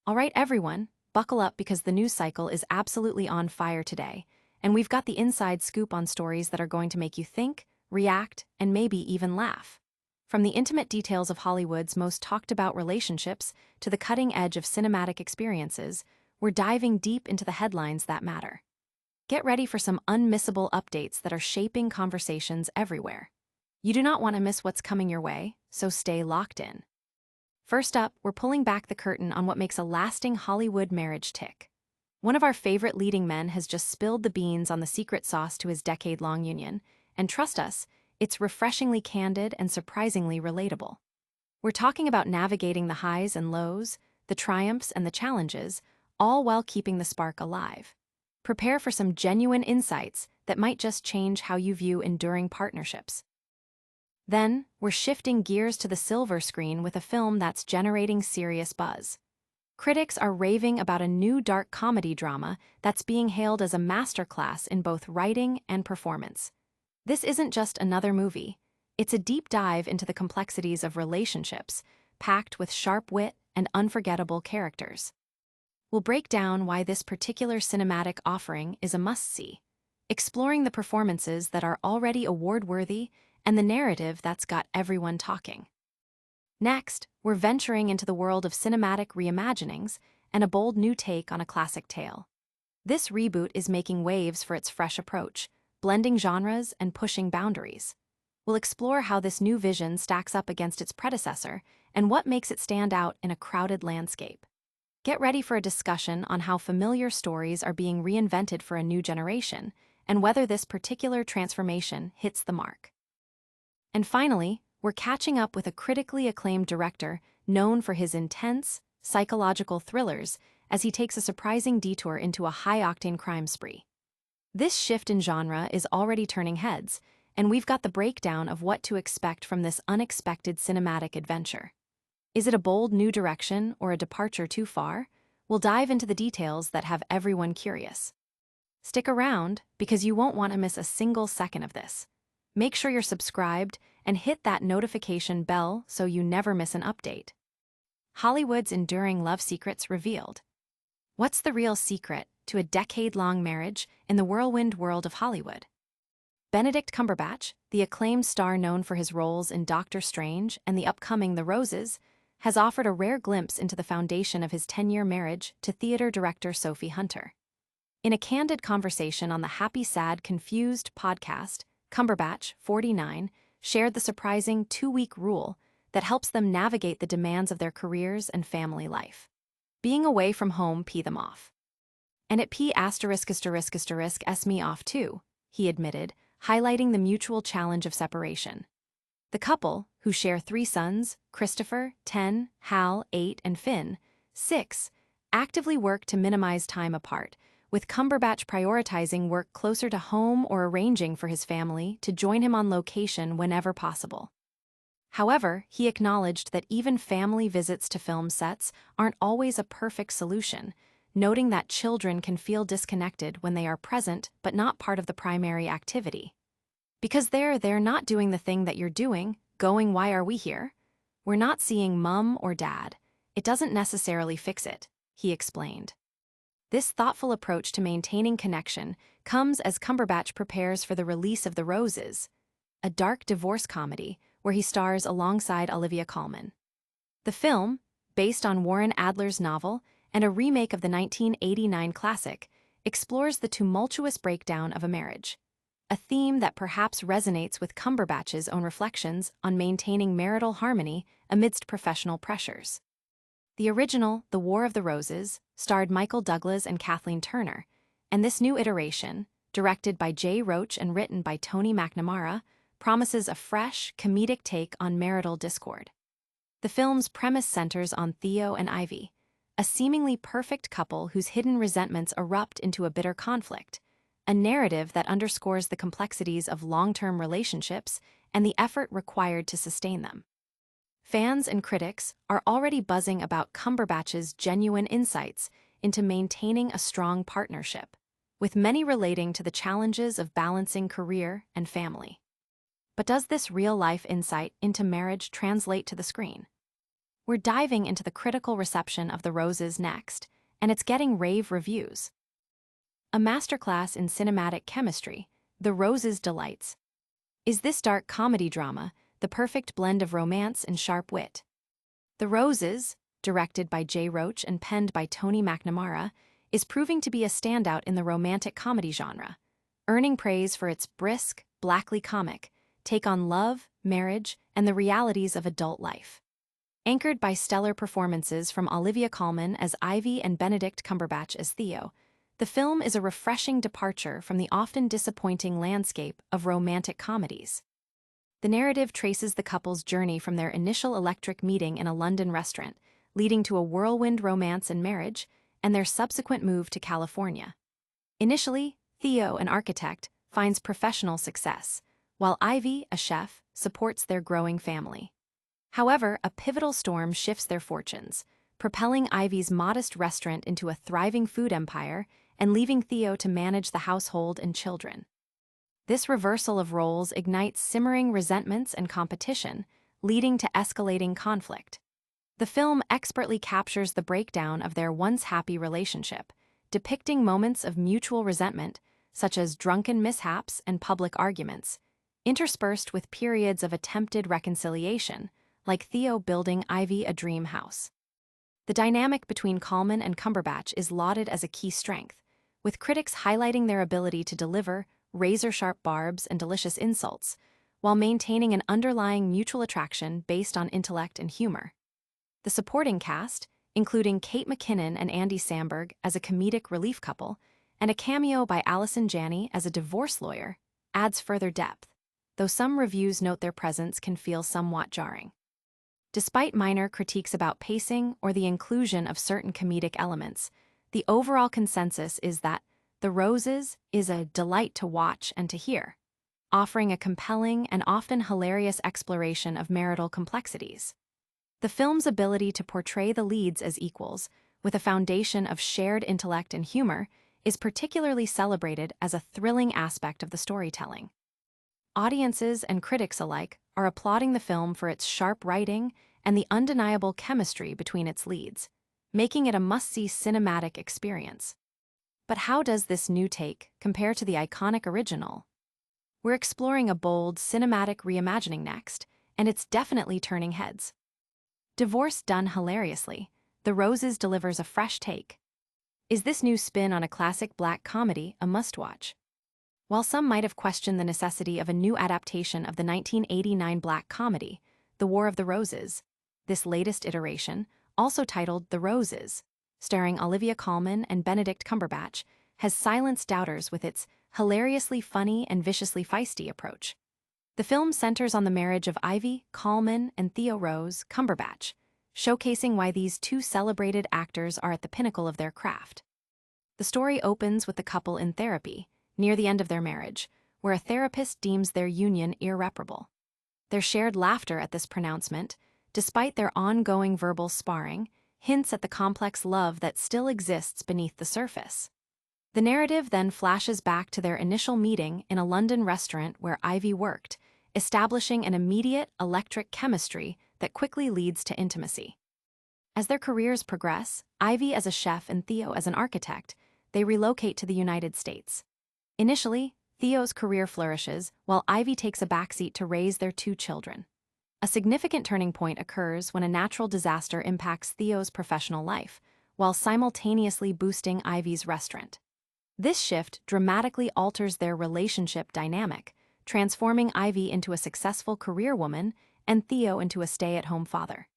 All right, everyone, buckle up because the news cycle is absolutely on fire today, and we've got the inside scoop on stories that are going to make you think, react, and maybe even laugh. From the intimate details of Hollywood's most talked about relationships to the cutting edge of cinematic experiences, we're diving deep into the headlines that matter. Get ready for some unmissable updates that are shaping conversations everywhere. You do not want to miss what's coming your way, so stay locked in. First up, we're pulling back the curtain on what makes a lasting Hollywood marriage tick. One of our favorite leading men has just spilled the beans on the secret sauce to his decade-long union, and trust us, it's refreshingly candid and surprisingly relatable. We're talking about navigating the highs and lows, the triumphs and the challenges, all while keeping the spark alive. Prepare for some genuine insights that might just change how you view enduring partnerships. Then, we're shifting gears to the silver screen with a film that's generating serious buzz. Critics are raving about a new dark comedy drama that's being hailed as a masterclass in both writing and performance. This isn't just another movie. It's a deep dive into the complexities of relationships, packed with sharp wit and unforgettable characters. We'll break down why this particular cinematic offering is a must-see, exploring the performances that are already award-worthy and the narrative that's got everyone talking. Next, we're venturing into the world of cinematic reimaginings and a bold new take on a classic tale. This reboot is making waves for its fresh approach, blending genres and pushing boundaries. We'll explore how this new vision stacks up against its predecessor and what makes it stand out in a crowded landscape. Get ready for a discussion on how familiar stories are being reinvented for a new generation and whether this particular transformation hits the mark. And finally, we're catching up with a critically acclaimed director known for his intense, psychological thrillers as he takes a surprising detour into a high-octane crime spree. This shift in genre is already turning heads, and we've got the breakdown of what to expect from this unexpected cinematic adventure. Is it a bold new direction or a departure too far? We'll dive into the details that have everyone curious. Stick around because you won't want to miss a single second of this. Make sure you're subscribed and hit that notification bell so you never miss an update. Hollywood's enduring love secrets revealed. What's the real secret to a decade-long marriage in the whirlwind world of Hollywood? Benedict Cumberbatch, the acclaimed star known for his roles in Doctor Strange and the upcoming The Roses, has offered a rare glimpse into the foundation of his 10-year marriage to theater director Sophie Hunter. In a candid conversation on the Happy Sad Confused podcast, Cumberbatch, 49, shared the surprising 2-week rule that helps them navigate the demands of their careers and family life. Being away from home pee them off. And it s me off too, he admitted, highlighting the mutual challenge of separation. The couple, who share 3 sons, Christopher, 10, Hal, 8, and Finn, 6, actively work to minimize time apart, with Cumberbatch prioritizing work closer to home or arranging for his family to join him on location whenever possible. However, he acknowledged that even family visits to film sets aren't always a perfect solution, noting that children can feel disconnected when they are present but not part of the primary activity. Because they're not doing the thing that you're doing, going why are we here? We're not seeing mum or dad. It doesn't necessarily fix it, he explained. This thoughtful approach to maintaining connection comes as Cumberbatch prepares for the release of The Roses, a dark divorce comedy where he stars alongside Olivia Colman. The film, based on Warren Adler's novel and a remake of the 1989 classic, explores the tumultuous breakdown of a marriage, a theme that perhaps resonates with Cumberbatch's own reflections on maintaining marital harmony amidst professional pressures. The original, The War of the Roses, starred Michael Douglas and Kathleen Turner, and this new iteration, directed by Jay Roach and written by Tony McNamara, promises a fresh, comedic take on marital discord. The film's premise centers on Theo and Ivy, a seemingly perfect couple whose hidden resentments erupt into a bitter conflict, a narrative that underscores the complexities of long-term relationships and the effort required to sustain them. Fans and critics are already buzzing about Cumberbatch's genuine insights into maintaining a strong partnership, with many relating to the challenges of balancing career and family. But does this real-life insight into marriage translate to the screen? we're diving into the critical reception of The Roses next, and it's getting rave reviews. A masterclass in cinematic chemistry, The Roses delights. Is this dark comedy drama the perfect blend of romance and sharp wit? The Roses, directed by Jay Roach and penned by Tony McNamara, is proving to be a standout in the romantic comedy genre, earning praise for its brisk, blackly comic take on love, marriage, and the realities of adult life. Anchored by stellar performances from Olivia Colman as Ivy and Benedict Cumberbatch as Theo, the film is a refreshing departure from the often disappointing landscape of romantic comedies. The narrative traces the couple's journey from their initial electric meeting in a London restaurant, leading to a whirlwind romance and marriage, and their subsequent move to California. Initially, Theo, an architect, finds professional success, while Ivy, a chef, supports their growing family. However, a pivotal storm shifts their fortunes, propelling Ivy's modest restaurant into a thriving food empire and leaving Theo to manage the household and children. This reversal of roles ignites simmering resentments and competition, leading to escalating conflict. The film expertly captures the breakdown of their once happy relationship, depicting moments of mutual resentment, such as drunken mishaps and public arguments, interspersed with periods of attempted reconciliation, like Theo building Ivy a dream house. The dynamic between Colman and Cumberbatch is lauded as a key strength, with critics highlighting their ability to deliver razor-sharp barbs and delicious insults, while maintaining an underlying mutual attraction based on intellect and humor. The supporting cast, including Kate McKinnon and Andy Samberg as a comedic relief couple, and a cameo by Allison Janney as a divorce lawyer, adds further depth, though some reviews note their presence can feel somewhat jarring. Despite minor critiques about pacing or the inclusion of certain comedic elements, the overall consensus is that The Roses is a delight to watch and to hear, offering a compelling and often hilarious exploration of marital complexities. The film's ability to portray the leads as equals, with a foundation of shared intellect and humor, is particularly celebrated as a thrilling aspect of the storytelling. Audiences and critics alike are applauding the film for its sharp writing and the undeniable chemistry between its leads, making it a must-see cinematic experience. But how does this new take compare to the iconic original? We're exploring a bold, cinematic reimagining next, and it's definitely turning heads. Divorce done hilariously, The Roses delivers a fresh take. Is this new spin on a classic black comedy a must-watch? While some might have questioned the necessity of a new adaptation of the 1989 black comedy, The War of the Roses, this latest iteration, also titled The Roses, starring Olivia Colman and Benedict Cumberbatch, has silenced doubters with its hilariously funny and viciously feisty approach. The film centers on the marriage of Ivy, Colman, and Theo Rose, Cumberbatch, showcasing why these two celebrated actors are at the pinnacle of their craft. The story opens with the couple in therapy, near the end of their marriage, where a therapist deems their union irreparable. Their shared laughter at this pronouncement, despite their ongoing verbal sparring, hints at the complex love that still exists beneath the surface. The narrative then flashes back to their initial meeting in a London restaurant where Ivy worked, establishing an immediate, electric chemistry that quickly leads to intimacy. As their careers progress, Ivy as a chef and Theo as an architect, they relocate to the United States. Initially, Theo's career flourishes while Ivy takes a backseat to raise their two children. A significant turning point occurs when a natural disaster impacts Theo's professional life, while simultaneously boosting Ivy's restaurant. This shift dramatically alters their relationship dynamic, transforming Ivy into a successful career woman and Theo into a stay-at-home father.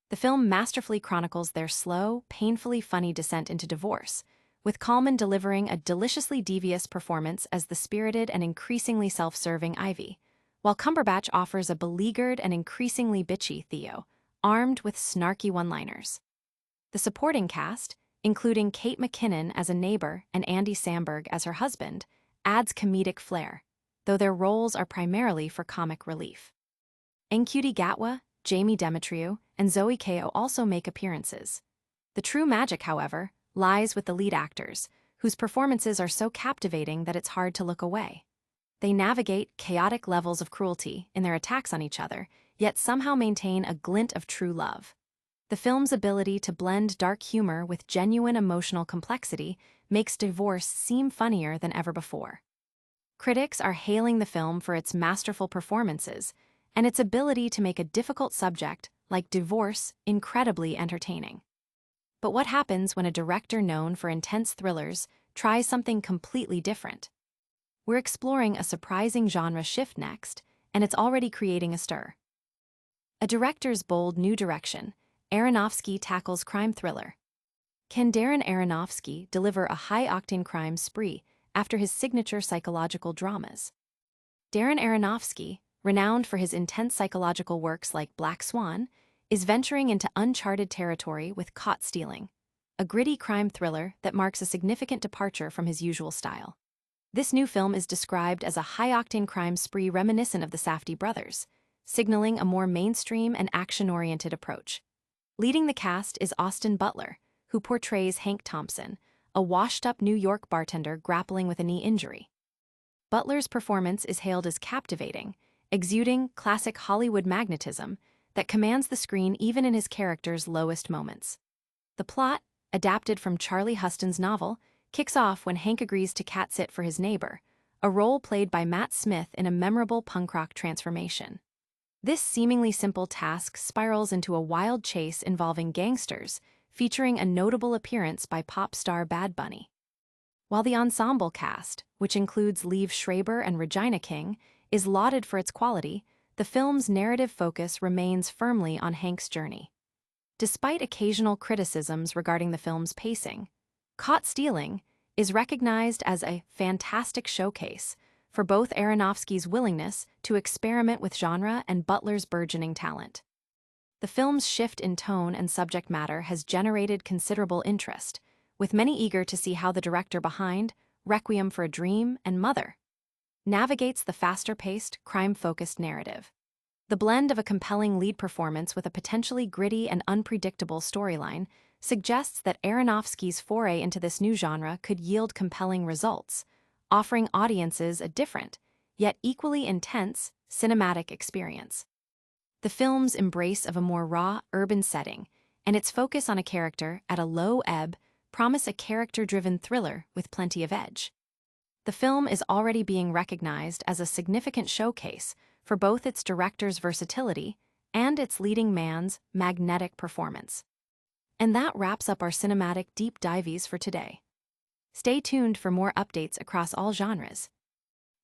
The film masterfully chronicles their slow, painfully funny descent into divorce, with Colman delivering a deliciously devious performance as the spirited and increasingly self-serving Ivy, while Cumberbatch offers a beleaguered and increasingly bitchy Theo, armed with snarky one-liners. The supporting cast, including Kate McKinnon as a neighbor and Andy Samberg as her husband, adds comedic flair, though their roles are primarily for comic relief. Ncuti Gatwa, Jamie Demetriou, and Zoe Kao also make appearances. The true magic, however, lies with the lead actors, whose performances are so captivating that it's hard to look away. They navigate chaotic levels of cruelty in their attacks on each other, yet somehow maintain a glint of true love. The film's ability to blend dark humor with genuine emotional complexity makes divorce seem funnier than ever before. Critics are hailing the film for its masterful performances and its ability to make a difficult subject like divorce incredibly entertaining. But what happens when a director known for intense thrillers tries something completely different? We're exploring a surprising genre shift next, and it's already creating a stir. A director's bold new direction, Aronofsky tackles crime thriller. Can Darren Aronofsky deliver a high-octane crime spree after his signature psychological dramas? Darren Aronofsky, renowned for his intense psychological works like Black Swan, is venturing into uncharted territory with Caught Stealing, a gritty crime thriller that marks a significant departure from his usual style. This new film is described as a high-octane crime spree reminiscent of the Safdie brothers, signaling a more mainstream and action-oriented approach. Leading the cast is Austin Butler, who portrays Hank Thompson, a washed-up New York bartender grappling with a knee injury. Butler's performance is hailed as captivating, exuding classic Hollywood magnetism that commands the screen even in his character's lowest moments. The plot, adapted from Charlie Huston's novel, kicks off when Hank agrees to cat-sit for his neighbor, a role played by Matt Smith in a memorable punk rock transformation. This seemingly simple task spirals into a wild chase involving gangsters, featuring a notable appearance by pop star Bad Bunny. While the ensemble cast, which includes Liev Schreiber and Regina King, is lauded for its quality, the film's narrative focus remains firmly on Hank's journey. Despite occasional criticisms regarding the film's pacing, Caught Stealing is recognized as a fantastic showcase for both Aronofsky's willingness to experiment with genre and Butler's burgeoning talent. The film's shift in tone and subject matter has generated considerable interest, with many eager to see how the director behind Requiem for a Dream and Mother navigates the faster-paced, crime-focused narrative. The blend of a compelling lead performance with a potentially gritty and unpredictable storyline suggests that Aronofsky's foray into this new genre could yield compelling results, offering audiences a different, yet equally intense, cinematic experience. The film's embrace of a more raw, urban setting and its focus on a character at a low ebb promise a character-driven thriller with plenty of edge. The film is already being recognized as a significant showcase for both its director's versatility and its leading man's magnetic performance. And that wraps up our cinematic deep dives for today. Stay tuned for more updates across all genres.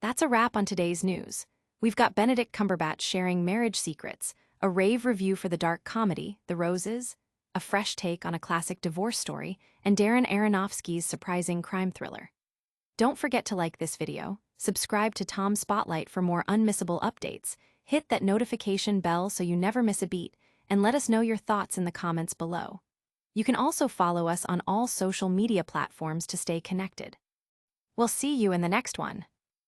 That's a wrap on today's news. We've got Benedict Cumberbatch sharing Marriage Secrets, a rave review for the dark comedy, The Roses, a fresh take on a classic divorce story, and Darren Aronofsky's surprising crime thriller. Don't forget to like this video, subscribe to Tom Spotlight for more unmissable updates, hit that notification bell so you never miss a beat, and let us know your thoughts in the comments below. You can also follow us on all social media platforms to stay connected. We'll see you in the next one.